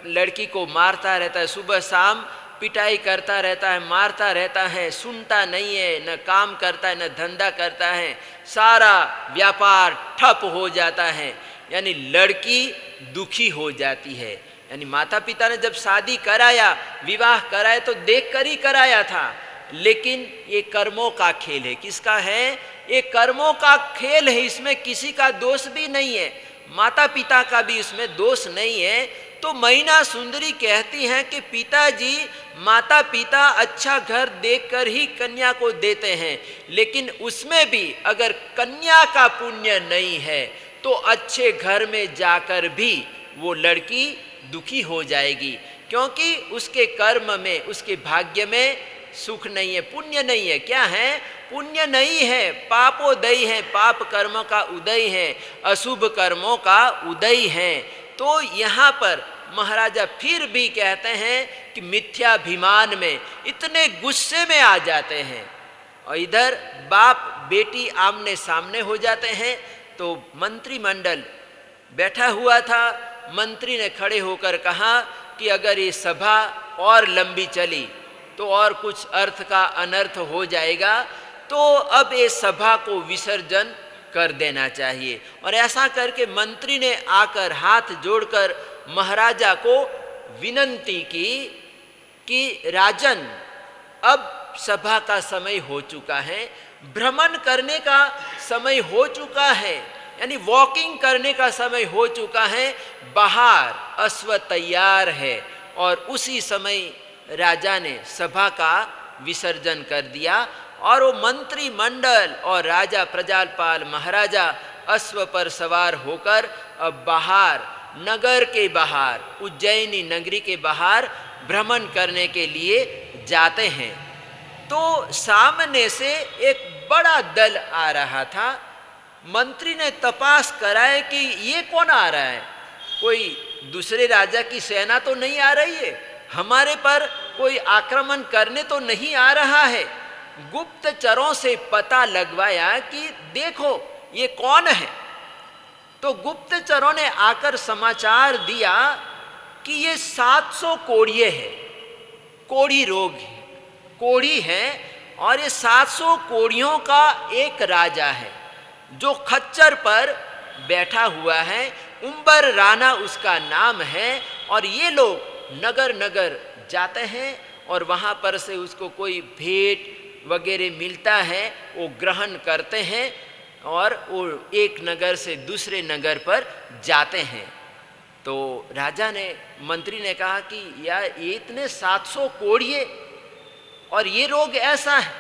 लड़की को मारता रहता है, सुबह शाम पिटाई करता रहता है, मारता रहता है, सुनता नहीं है, न काम करता है, न धंधा करता है, सारा व्यापार ठप हो जाता है। यानी लड़की दुखी हो जाती है। यानी माता पिता ने जब शादी कराया, विवाह कराया तो देख कर ही कराया था, लेकिन ये कर्मों का खेल है। किसका है? ये कर्मों का खेल है, इसमें किसी का दोष भी नहीं है, माता पिता का भी इसमें दोष नहीं है। तो मैना सुंदरी कहती हैं कि पिताजी, माता पिता अच्छा घर देखकर ही कन्या को देते हैं, लेकिन उसमें भी अगर कन्या का पुण्य नहीं है तो अच्छे घर में जाकर भी वो लड़की दुखी हो जाएगी, क्योंकि उसके कर्म में, उसके भाग्य में सुख नहीं है, पुण्य नहीं है। क्या है? पुण्य नहीं है, पापोदय है, पाप कर्मों का उदय है, अशुभ कर्मों का उदय है। तो यहाँ पर महाराजा फिर भी कहते हैं कि मिथ्याभिमान में इतने गुस्से में आ जाते हैं, और इधर बाप बेटी आमने सामने हो जाते हैं। तो मंत्रिमंडल बैठा हुआ था, मंत्री ने खड़े होकर कहा कि अगर ये सभा और लंबी चली तो और कुछ अर्थ का अनर्थ हो जाएगा, तो अब ये सभा को विसर्जन कर देना चाहिए। और ऐसा करके मंत्री ने आकर हाथ जोड़कर महाराजा को विनंती की कि राजन, अब सभा का समय हो चुका है, भ्रमण करने का समय हो चुका है, यानी वॉकिंग करने का समय हो चुका है, बाहर अश्व तैयार है। और उसी समय राजा ने सभा का विसर्जन कर दिया, और वो मंत्रिमंडल और राजा प्रजालपाल महाराजा अश्व पर सवार होकर अब बाहर, नगर के बाहर, उज्जैनी नगरी के बाहर भ्रमण करने के लिए जाते हैं। तो सामने से एक बड़ा दल आ रहा था। मंत्री ने तपास कराया कि ये कौन आ रहा है, कोई दूसरे राजा की सेना तो नहीं आ रही है, हमारे पर कोई आक्रमण करने तो नहीं आ रहा है। गुप्तचरों से पता लगवाया कि देखो ये कौन है। तो गुप्तचरों ने आकर समाचार दिया कि ये 700 कोढ़िए हैं, कोढ़ी रोग है, कोढ़ी है, और ये 700 कोढ़ियों का एक राजा है जो खच्चर पर बैठा हुआ है, उम्बर राणा उसका नाम है। और ये लोग नगर नगर जाते हैं और वहाँ पर से उसको कोई भेंट वगैरह मिलता है वो ग्रहण करते हैं और वो एक नगर से दूसरे नगर पर जाते हैं। तो राजा ने, मंत्री ने कहा कि यार ये इतने 700 कोढ़िए और ये रोग ऐसा है,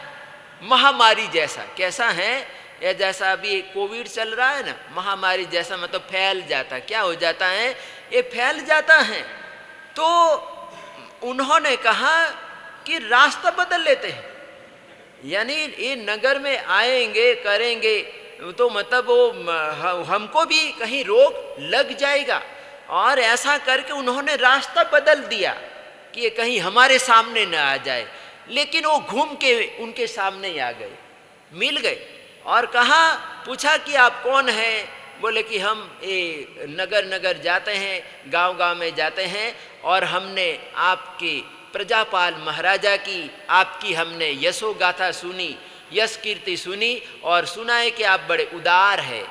महामारी जैसा। कैसा है? या जैसा अभी कोविड चल रहा है ना, महामारी जैसा, मतलब फैल जाता। क्या हो जाता है? ये फैल जाता है। तो उन्होंने कहा कि रास्ता बदल लेते हैं, यानी ये नगर में आएंगे करेंगे तो मतलब वो हमको भी कहीं रोग लग जाएगा। और ऐसा करके उन्होंने रास्ता बदल दिया कि ये कहीं हमारे सामने न आ जाए, लेकिन वो घूम के उनके सामने ही आ गए, मिल गए और कहा, पूछा कि आप कौन हैं? बोले कि हम ये नगर नगर जाते हैं, गांव गांव में जाते हैं और हमने आपके प्रजापाल महाराजा की, आपकी हमने यशो गाथा सुनी, यश कीर्ति सुनी और सुना है कि आप बड़े उदार हैं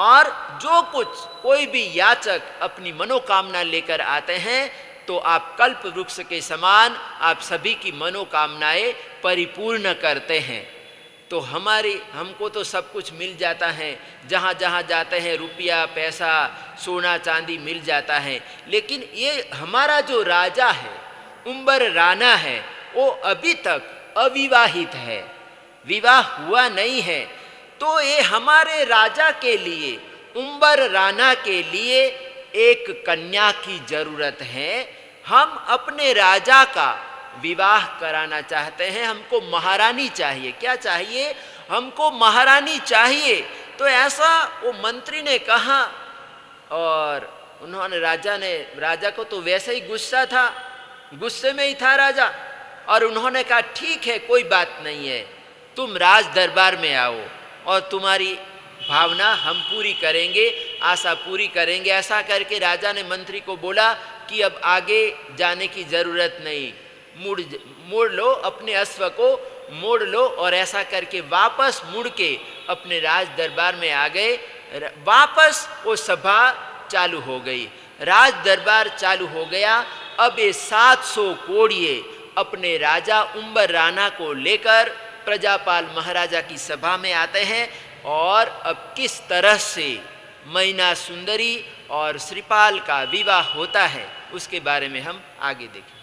और जो कुछ कोई भी याचक अपनी मनोकामना लेकर आते हैं तो आप कल्प वृक्ष के समान आप सभी की मनोकामनाएं परिपूर्ण करते हैं। तो हमको तो सब कुछ मिल जाता है, जहाँ जहाँ जाते हैं रुपया पैसा सोना चांदी मिल जाता है, लेकिन ये हमारा जो राजा है उम्बर राना है वो अभी तक अविवाहित है, विवाह हुआ नहीं है। तो ये हमारे राजा के लिए, उम्बर राना के लिए एक कन्या की जरूरत है। हम अपने राजा का विवाह कराना चाहते हैं, हमको महारानी चाहिए। क्या चाहिए? हमको महारानी चाहिए। तो ऐसा वो मंत्री ने कहा और उन्होंने राजा को तो वैसे ही गुस्सा था, गुस्से में ही था राजा, और उन्होंने कहा ठीक है कोई बात नहीं है, तुम राज दरबार में आओ और तुम्हारी भावना हम पूरी करेंगे, आशा पूरी करेंगे। ऐसा करके राजा ने मंत्री को बोला कि अब आगे जाने की ज़रूरत नहीं, मोड़ लो, अपने अश्व को मोड़ लो। और ऐसा करके वापस मुड़ के अपने राज दरबार में आ गए। वापस वो सभा चालू हो गई, राज दरबार चालू हो गया। अब ये 700 कोड़िए अपने राजा उम्बर राना को लेकर प्रजापाल महाराजा की सभा में आते हैं और अब किस तरह से मैना सुंदरी और श्रीपाल का विवाह होता है उसके बारे में हम आगे देखें।